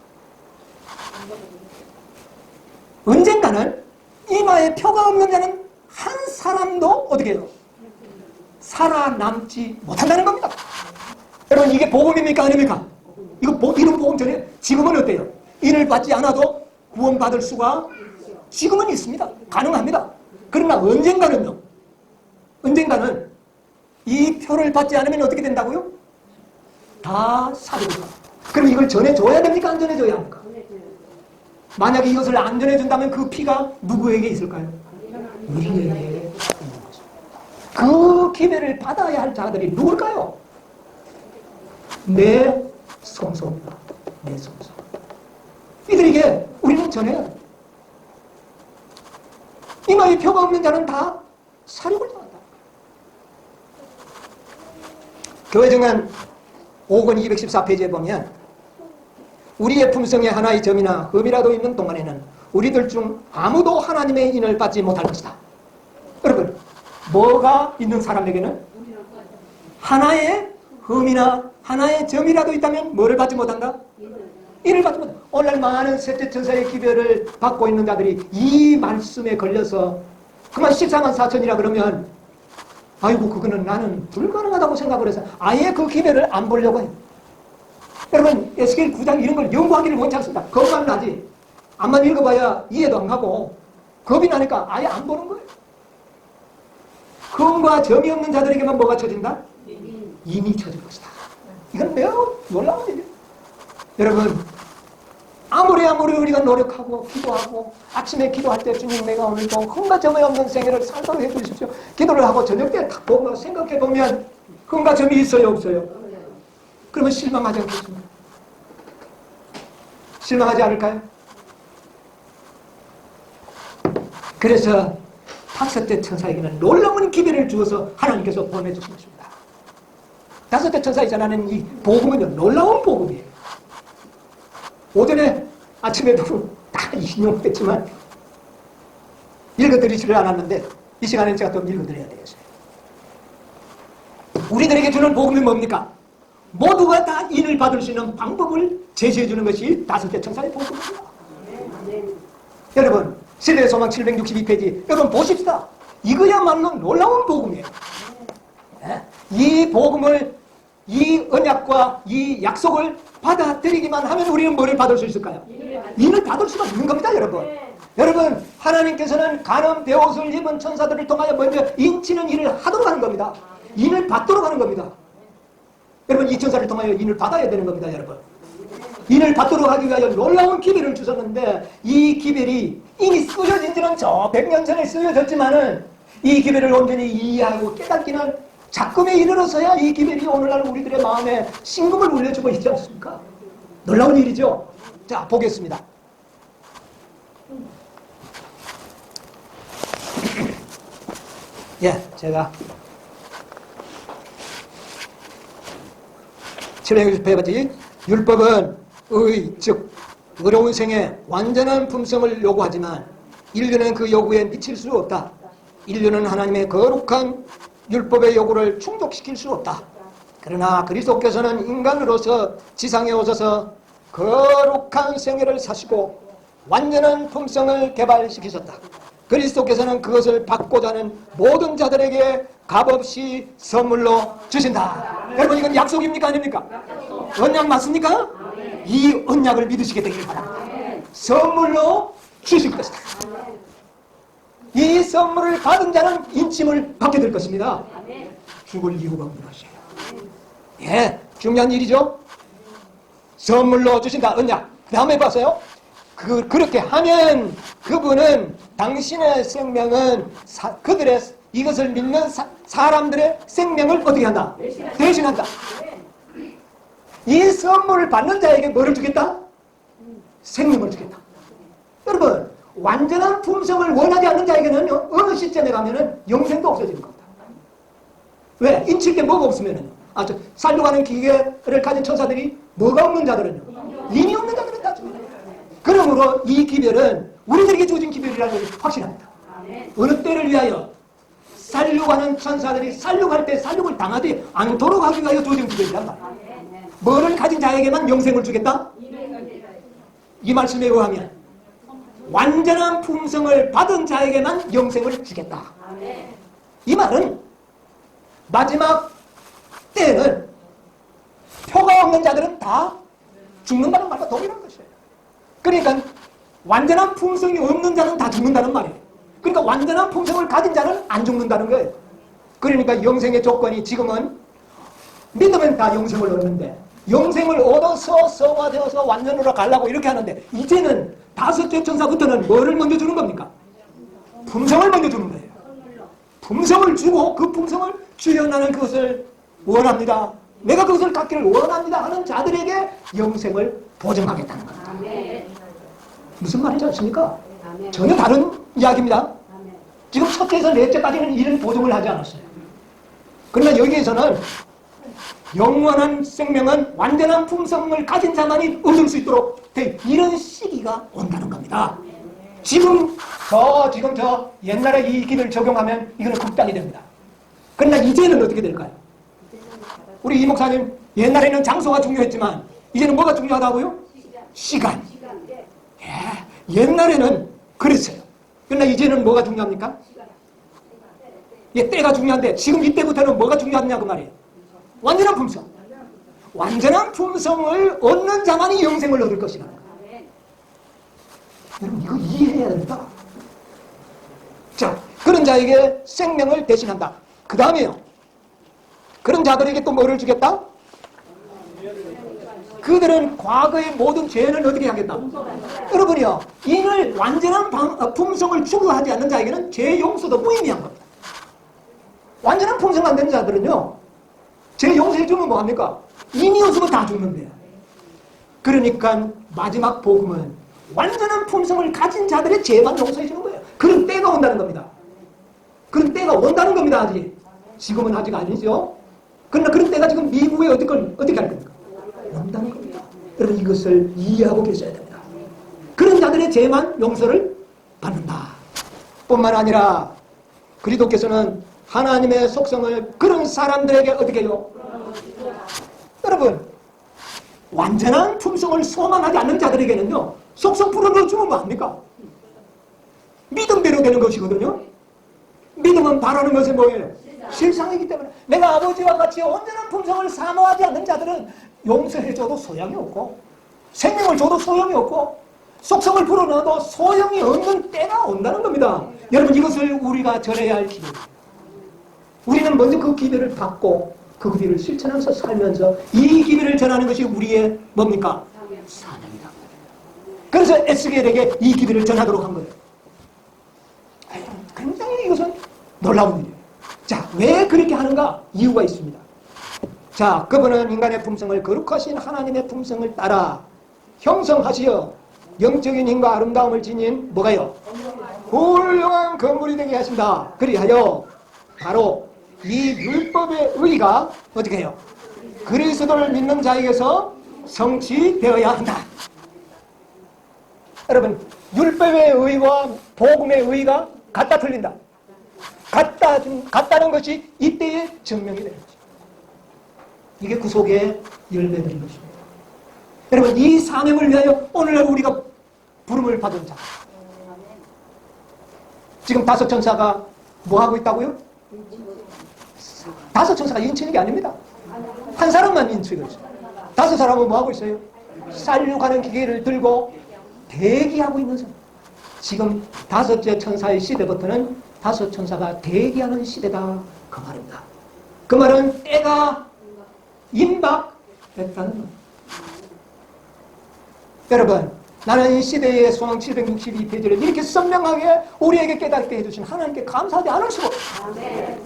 언젠가는 이마에 표가 없는 자는 한 사람도 어떻게 해요? 살아남지 못한다는 겁니다. 여러분 이게 복음입니까? 아닙니까? 이런 복음 전에 지금은 어때요? 인을 받지 않아도 구원받을 수가 지금은 있습니다. 가능합니다. 그러나 언젠가는 이 표를 받지 않으면 어떻게 된다고요? 다 사라집니다. 그럼 이걸 전해줘야 됩니까? 안 전해줘야 합니까? 만약에 이것을 안 전해준다면 그 피가 누구에게 있을까요? 우리에게 있는 거죠. 그 기회를 받아야 할 자들이 누굴까요? 내 성소입니다. 내 성소. 이들에게 우리는 전해야 돼요. 이마에 표가 없는 자는 다 사륙을 당한다. 교회증은 5권 214페이지에 보면 우리의 품성에 하나의 점이나 흠이라도 있는 동안에는 우리들 중 아무도 하나님의 인을 받지 못할 것이다. 여러분, 뭐가 있는 사람에게는 하나의 흠이나 하나의 점이라도 있다면 뭐를 받지 못한다? 인을 받지 못한다. 오늘 많은 셋째 천사의 기별을 받고 있는 자들이 이 말씀에 걸려서 그만 14만 4천이라 그러면 아이고 그거는 나는 불가능하다고 생각을 해서 아예 그 기별을 안 보려고 해요. 여러분 에스겔 9장 이런 걸 연구하기를 원치 않습니다. 겁만 나지. 암만 읽어봐야 이해도 안 가고 겁이 나니까 아예 안 보는 거예요. 흠과 점이 없는 자들에게만 뭐가 쳐진다? 인이 쳐질 것이다. 이건 매우 놀라운 일이에요. 여러분 아무리 우리가 노력하고 기도하고 아침에 기도할 때 주님 내가 오늘도 흠과 점이 없는 생애를 살도록 해주십시오. 기도를 하고 저녁 때 딱 보고 생각해보면 흠과 점이 있어요 없어요? 그러면 실망하지 않겠습니까? 실망하지 않을까요? 그래서 다섯째 천사에게는 놀라운 기회를 주어서 하나님께서 보내주신 것입니다. 다섯째 천사에 전하는 이 복음은요, 놀라운 복음이에요. 오전에 아침에도 다 인용됐지만 읽어드리지를 않았는데 이 시간에는 제가 좀 읽어드려야 되겠어요. 우리들에게 주는 복음이 뭡니까? 모두가 다 인을 받을 수 있는 방법을 제시해 주는 것이 다섯째 천사의 복음입니다. 여러분, 신뢰의 소망 762페이지 여러분 보십시다. 이거야말로 놀라운 복음이에요. 이 복음을, 이 언약과 이 약속을 받아들이기만 하면 우리는 뭐를 받을 수 있을까요? 인을 받을 수가 있는 겁니다, 여러분. 여러분, 하나님께서는 간음 베옷을 입은 천사들을 통하여 먼저 인치는 일을 하도록 하는 겁니다. 인을 받도록 하는 겁니다. 여러분, 이 천사를 통하여 인을 받아야 되는 겁니다, 여러분. 인을 받도록 하기 위하여 놀라운 기별을 주셨는데, 이 기별이 이미 쓰여진 지는 저 100년 전에 쓰여졌지만은 이 기별을 온전히 이해하고 깨닫기는 작금에 이르러서야 이 기별이 오늘날 우리들의 마음에 신금을 울려주고 있지 않습니까? 놀라운 일이죠. 자, 보겠습니다. 예, 제가 760페이지 율법은 의, 즉 의로운 생에 완전한 품성을 요구하지만 인류는 그 요구에 미칠 수 없다. 인류는 하나님의 거룩한 율법의 요구를 충족시킬 수 없다. 그러나 그리스도께서는 인간으로서 지상에 오셔서 거룩한 생애를 사시고 완전한 품성을 개발시키셨다. 그리스도께서는 그것을 받고자 하는 모든 자들에게 값없이 선물로 주신다. 여러분, 이건 약속입니까? 아닙니까? 언약 맞습니까? 이 언약을 믿으시게 되길 바랍니다. 선물로 주실 것이다. 이 선물을 받은 자는 인침을 받게 될 것입니다. 죽을 이유가 없는 것이에요. 예, 중요한 일이죠. 선물로 주신다. 언약. 그 다음에 봤어요. 그렇게 하면 그분은 당신의 생명은 그들의 이것을 믿는 사람들의 생명을 어떻게 한다? 대신한다. 이 선물을 받는 자에게 뭐를 주겠다? 생명을 주겠다. 여러분, 완전한 품성을 원하지 않는 자에게는 어느 시점에 가면은 영생도 없어지는 겁니다. 왜? 인칠 때 뭐가 없으면은 살려가는 기계를 가진 천사들이 뭐가 없는 자들은요? 인이 없는 자들은 다 죽어요. 그러므로 이 기별은 우리들에게 주어진 기별이라는 것이 확실합니다. 어느 때를 위하여 살려가는 천사들이 살려갈 때 살려을 당하지 않도록 하기 위하여 주어진 기별이란 말이에요. 뭐를 가진 자에게만 영생을 주겠다? 이 말씀에 의하면 완전한 품성을 받은 자에게만 영생을 주겠다. 이 말은 마지막 때에는 표가 없는 자들은 다 죽는다는 말과 동일한 것이에요. 그러니까 완전한 품성이 없는 자는 다 죽는다는 말이에요. 그러니까 완전한 품성을 가진 자는 안 죽는다는 거예요. 그러니까 영생의 조건이 지금은 믿으면 다 영생을 얻는데 영생을 얻어서 성화되어서 완전으로 가려고 이렇게 하는데 이제는 다섯째 천사부터는 뭐를 먼저 주는 겁니까? 품성을 먼저 주는 거예요. 품성을 주고 그 품성을 주여 나는 그것을 원합니다. 내가 그것을 갖기를 원합니다 하는 자들에게 영생을 보증하겠다는 겁니다. 무슨 말인지 아십니까? 전혀 다른 이야기입니다. 지금 첫째에서 넷째까지는 이런 보증을 하지 않았어요. 그러나 여기에서는 영원한 생명은 완전한 품성을 가진 자만이 얻을 수 있도록 이런 시기가 온다는 겁니다. 지금 저 옛날에 이 길을 적용하면 이거는 극단이 됩니다. 그러나 이제는 어떻게 될까요? 우리 이 목사님 옛날에는 장소가 중요했지만 이제는 뭐가 중요하다고요? 시간. 예, 옛날에는 그랬어요. 그러나 이제는 뭐가 중요합니까? 예, 때가 중요한데 지금 이때부터는 뭐가 중요하냐고 말이에요. 완전한 품성. 완전한 품성을 얻는 자만이 영생을 얻을 것이라는 거예요. 여러분 이거 이해해야 됩니다. 자, 그런 자에게 생명을 대신한다. 그 다음에요. 그런 자들에게 또 뭐를 주겠다? 그들은 과거의 모든 죄는 어떻게 하겠다? 여러분이요. 이를 완전한 품성을 추구하지 않는 자에게는 죄 용서도 무의미한 겁니다. 완전한 품성 안 되는 자들은요. 죄 용서해 주면 뭐합니까? 이미 없으면 다 죽는데요. 그러니까 마지막 복음은 완전한 품성을 가진 자들의 죄만 용서해 주는 거예요. 그런 때가 때가 온다는 겁니다. 그런 때가 온다는 겁니다. 아직. 지금은 아직 아니죠. 그러나 그런 때가 지금 미국에 어떻게 할 겁니까? 온다는 겁니다. 여러분 이것을 이해하고 계셔야 됩니다. 그런 자들의 죄만 용서를 받는다. 뿐만 아니라 그리스도께서는 하나님의 속성을 그런 사람들에게 어떻게 해요? 여러분 완전한 품성을 소망하지 않는 자들에게는요 속성 풀어넣어주면 뭐합니까? 믿음대로 되는 것이거든요. 믿음은 바라는 것이 뭐예요? 실상이기 때문에 내가 아버지와 같이 온전한 품성을 사모하지 않는 자들은 용서해줘도 소용이 없고 생명을 줘도 소용이 없고 속성을 풀어넣어도 소용이 없는 때가 온다는 겁니다. 여러분 이것을 우리가 전해야 할 기회입니다. 우리는 먼저 그 기회를 받고 그 기회를 실천하면서 살면서 이 기회를 전하는 것이 우리의 뭡니까? 사명이다. 그래서 에스겔에게 이 기회를 전하도록 한 거예요. 굉장히 이것은 놀라운 일이에요. 자, 왜 그렇게 하는가? 이유가 있습니다. 자, 그분은 인간의 품성을 거룩하신 하나님의 품성을 따라 형성하시어 영적인 힘과 아름다움을 지닌 뭐가요? 훌륭한 건물이 되게 하신다. 그리하여 바로 이 율법의 의가 어떻게 해요? 그리스도를 믿는 자에게서 성취되어야 한다. 여러분 율법의 의와 복음의 의가 같다 틀린다. 같다는 것이 이때에 증명이 되는 것입니다. 이게 구속의 열매들인 것입니다. 여러분 이 사명을 위하여 오늘날 우리가 부름을 받은 자. 지금 다섯 천사가 뭐 하고 있다고요? 다섯 천사가 인치는 게 아닙니다. 한 사람만 인치고 있어요. 다섯 사람은 뭐 하고 있어요? 쌀육하는 기계를 들고 대기하고 있는 사람. 지금 다섯째 천사의 시대부터는 다섯 천사가 대기하는 시대다. 그 말입니다. 그 말은 때가 임박했다는 겁니다. 여러분 나는 이 시대의 소망 762페이지를 이렇게 선명하게 우리에게 깨닫게 해주신 하나님께 감사하지 않을 수가 없습니다.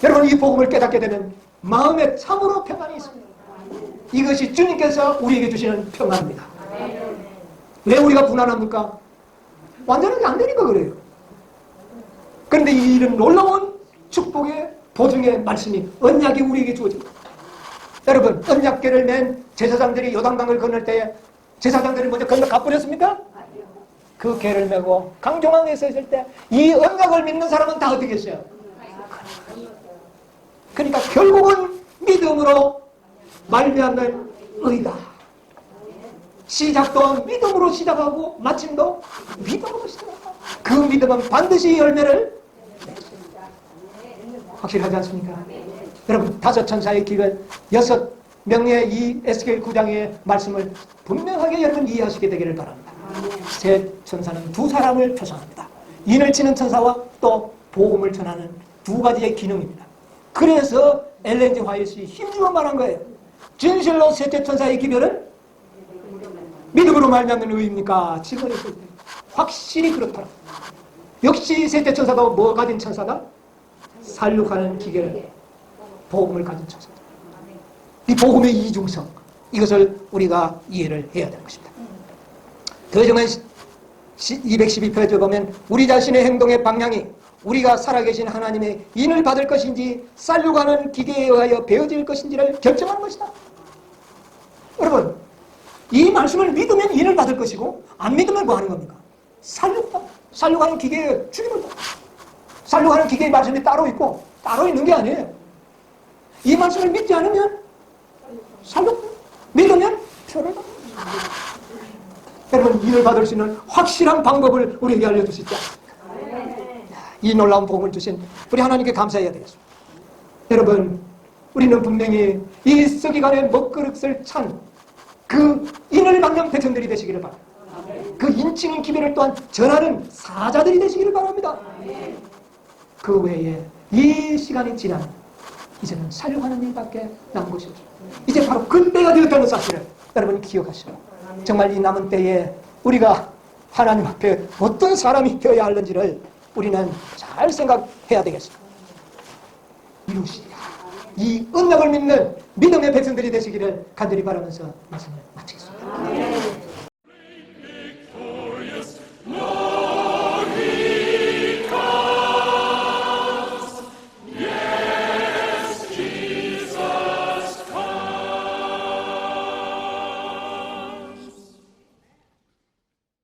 여러분 이 복음을 깨닫게 되면 마음에 참으로 평안이 있습니다. 이것이 주님께서 우리에게 주시는 평안입니다. 왜 우리가 불안합니까? 완전하게 안 되니까 그래요. 그런데 이 이런 놀라운 축복의 보증의 말씀이 언약이 우리에게 주어집니다. 여러분 언약궤를 맨 제사장들이 요단강을 건널 때에 제사장들이 먼저 건너 가버렸습니까? 그 궤를 메고 강종항에 서 있을 때 이 언약을 믿는 사람은 다 어떻게 했어요? 그러니까 결국은 믿음으로 말미암는 의다. 시작도 믿음으로 시작하고 마침도 믿음으로 시작한다. 그 믿음은 반드시 열매를 확실하지 않습니까? 여러분 다섯 천사의 기별 6명의 이 에스겔 9장의 말씀을 분명하게 여러분 이해하시게 되기를 바랍니다. 세 천사는 두 사람을 표상합니다. 인을 치는 천사와 또 복음을 전하는 두 가지의 기능입니다. 그래서 엘렌 G 화이트이 힘주어 말한 거예요. 진실로 셋째 천사의 기별은 믿음으로 말미암는 의입니까? 지금 확실히 그렇더라. 역시 셋째 천사가 뭐 가진 천사다? 살육하는 기계를 복음을 가진 천사. 이 복음의 이중성 이것을 우리가 이해를 해야 되는 것입니다. 더정은 212페이지에 보면 우리 자신의 행동의 방향이 우리가 살아계신 하나님의 인을 받을 것인지 살육하는 기계에 의하여 베어질 것인지를 결정하는 것이다. 여러분 이 말씀을 믿으면 인을 받을 것이고 안 믿으면 뭐 하는 겁니까? 살육하는 기계에 죽임을 받아. 살육하는 기계의 말씀이 따로 있고 따로 있는 게 아니에요. 이 말씀을 믿지 않으면 살육, 믿으면 표를 받아. 여러분 인을 받을 수 있는 확실한 방법을 우리에게 알려주시지 않습니까? 이 놀라운 복음을 주신 우리 하나님께 감사해야 되겠습니다. 여러분 우리는 분명히 이 서기관의 먹그릇을 찬 그 인을 받는 백성들이 되시기를 바랍니다. 그 인칭인 기별을 또한 전하는 사자들이 되시기를 바랍니다. 그 외에 이 시간이 지나면 이제는 살려하는 일밖에 남은 것이 없습니다. 이제 바로 그때가 되었다는 사실을 여러분 기억하시고 정말 이 남은 때에 우리가 하나님 앞에 어떤 사람이 되어야 하는지를 우리는 잘 생각해야 되겠습니다. 이루시리라. 이 언약을 믿는 믿음의 백성들이 되시기를 간절히 바라면서 말씀을 마치겠습니다.